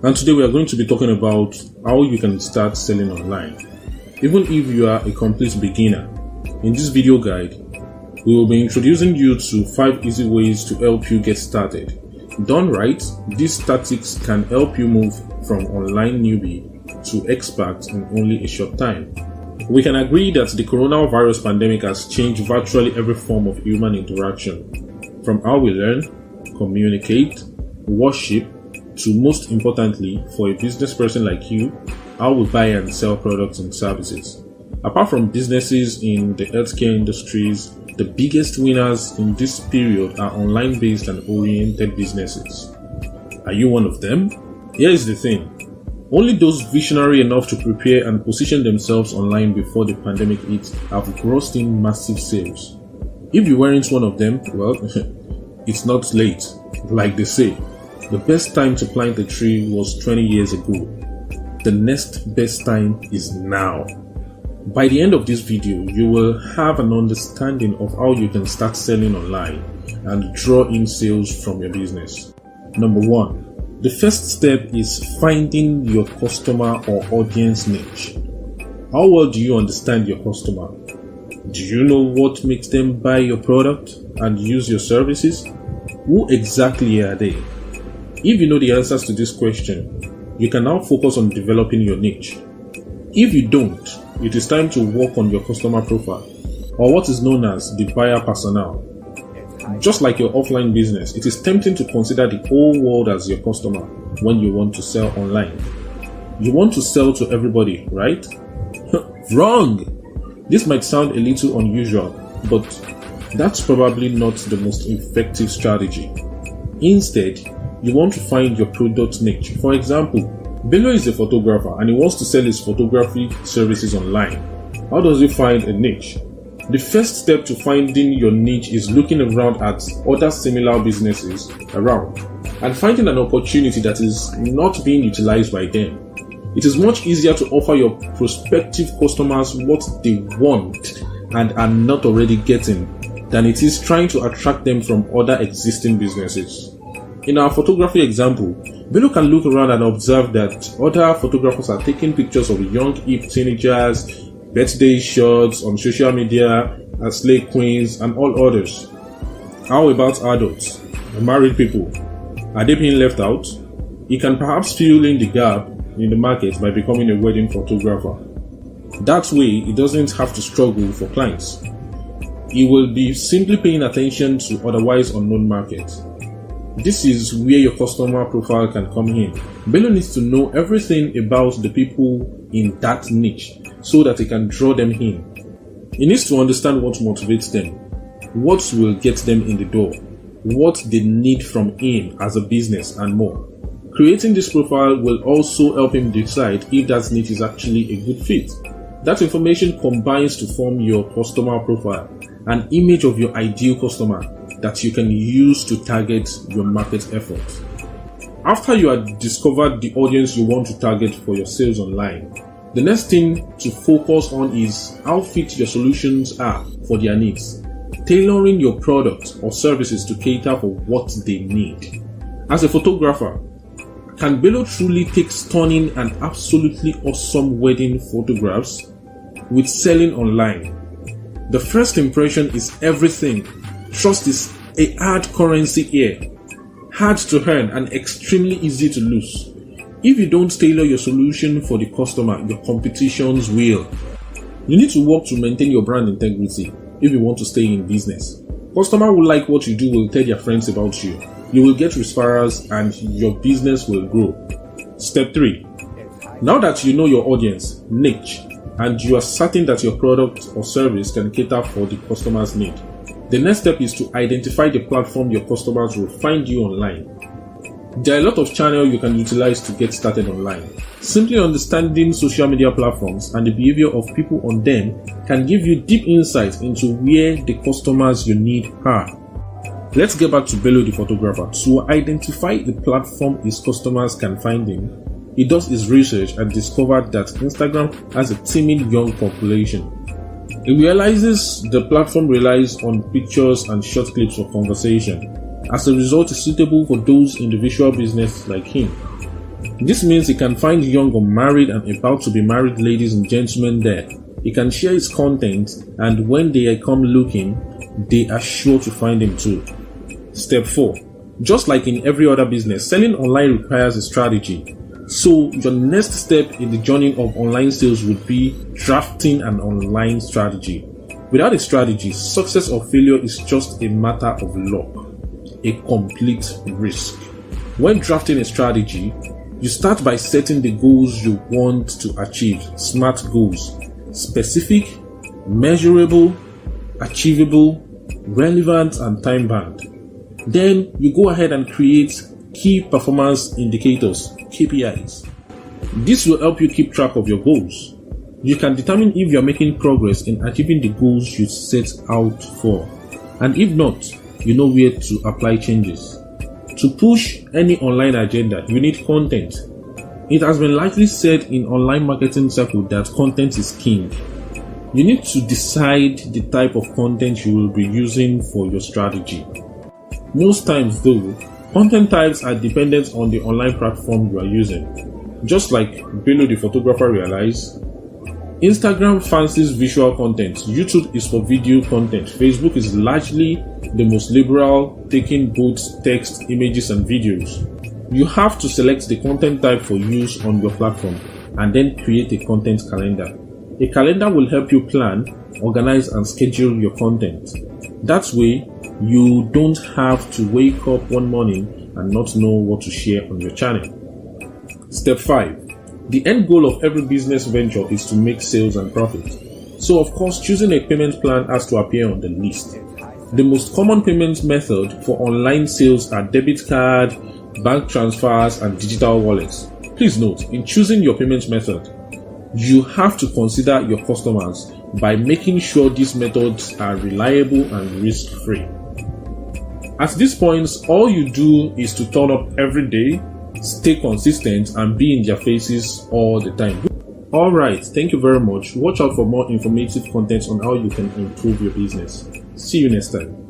And today we are going to be talking about how you can start selling online, even if you are a complete beginner. In this video guide, we will be introducing you to 5 easy ways to help you get started. Done right, these tactics can help you move from online newbie to expert in only a short time. We can agree that the coronavirus pandemic has changed virtually every form of human interaction, from how we learn, communicate, worship, to most importantly, for a business person like you, how we buy and sell products and services. Apart from businesses in the healthcare industries, the biggest winners in this period are online-based and oriented businesses. Are you one of them? Here is the thing. Only those visionary enough to prepare and position themselves online before the pandemic hit have grossed in massive sales. If you weren't one of them, well, it's not late, like they say. The best time to plant a tree was 20 years ago. The next best time is now. By the end of this video, you will have an understanding of how you can start selling online and draw in sales from your business. Number 1. The first step is finding your customer or audience niche. How well do you understand your customer? Do you know what makes them buy your product and use your services? Who exactly are they? If you know the answers to this question, you can now focus on developing your niche. If you don't, it is time to work on your customer profile, or what is known as the buyer persona. Just like your offline business, it is tempting to consider the whole world as your customer when you want to sell online. You want to sell to everybody, right? Wrong! This might sound a little unusual, but that's probably not the most effective strategy. Instead, you want to find your product niche. For example, Bello is a photographer and he wants to sell his photography services online. How does he find a niche? The first step to finding your niche is looking around at other similar businesses around and finding an opportunity that is not being utilized by them. It is much easier to offer your prospective customers what they want and are not already getting than it is trying to attract them from other existing businesses. In our photography example, Bello can look around and observe that other photographers are taking pictures of young hip teenagers, birthday shots on social media, as slay queens, and all others. How about adults, married people? Are they being left out? He can perhaps fill in the gap in the market by becoming a wedding photographer. That way, he doesn't have to struggle for clients. He will be simply paying attention to otherwise unknown markets. This is where your customer profile can come in. Bello needs to know everything about the people in that niche so that he can draw them in. He needs to understand what motivates them, what will get them in the door, what they need from him as a business, and more. Creating this profile will also help him decide if that niche is actually a good fit. That information combines to form your customer profile, an image of your ideal customer that you can use to target your market efforts. After you have discovered the audience you want to target for your sales online, the next thing to focus on is how fit your solutions are for their needs, tailoring your products or services to cater for what they need. As a photographer, can Bello truly take stunning and absolutely awesome wedding photographs with selling online? The first impression is everything. Trust is a hard currency here, hard to earn and extremely easy to lose. If you don't tailor your solution for the customer, your competitions will. You need to work to maintain your brand integrity if you want to stay in business. Customer will like what you do, will tell their friends about you. You will get referrals and your business will grow. Step 3. Now that you know your audience, niche, and you are certain that your product or service can cater for the customer's need, the next step is to identify the platform your customers will find you online. There are a lot of channels you can utilize to get started online. Simply understanding social media platforms and the behavior of people on them can give you deep insight into where the customers you need are. Let's get back to Bello the photographer. To identify the platform his customers can find him, he does his research and discovered that Instagram has a timid young population. He realizes the platform relies on pictures and short clips of conversation. As a result, it's suitable for those in the visual business like him. This means he can find young unmarried and about to be married ladies and gentlemen there. He can share his content, and when they come looking, they are sure to find him too. Step 4. Just like in every other business, selling online requires a strategy. So your next step in the journey of online sales would be drafting an online strategy. Without a strategy, success or failure is just a matter of luck, a complete risk. When drafting a strategy, you start by setting the goals you want to achieve. SMART goals: specific, measurable, achievable, relevant, and time-bound. Then you go ahead and create key performance indicators, KPIs. This will help you keep track of your goals. You can determine if you are making progress in achieving the goals you set out for, and if not, you know where to apply changes. To push any online agenda, you need content. It has been likely said in online marketing circles that content is king. You need to decide the type of content you will be using for your strategy. Most times though, content types are dependent on the online platform you are using. Just like Bello the photographer realized, Instagram fancies visual content, YouTube is for video content, Facebook is largely the most liberal, taking both text, images and videos. You have to select the content type for use on your platform and then create a content calendar. A calendar will help you plan, organize and schedule your content. That way, you don't have to wake up one morning and not know what to share on your channel. Step 5. The end goal of every business venture is to make sales and profit. So of course, choosing a payment plan has to appear on the list. The most common payment method for online sales are debit card, bank transfers, and digital wallets. Please note, in choosing your payment method, you have to consider your customers by making sure these methods are reliable and risk-free. At this point, all you do is to turn up every day, stay consistent, and be in their faces all the time. Alright, thank you very much. Watch out for more informative content on how you can improve your business. See you next time.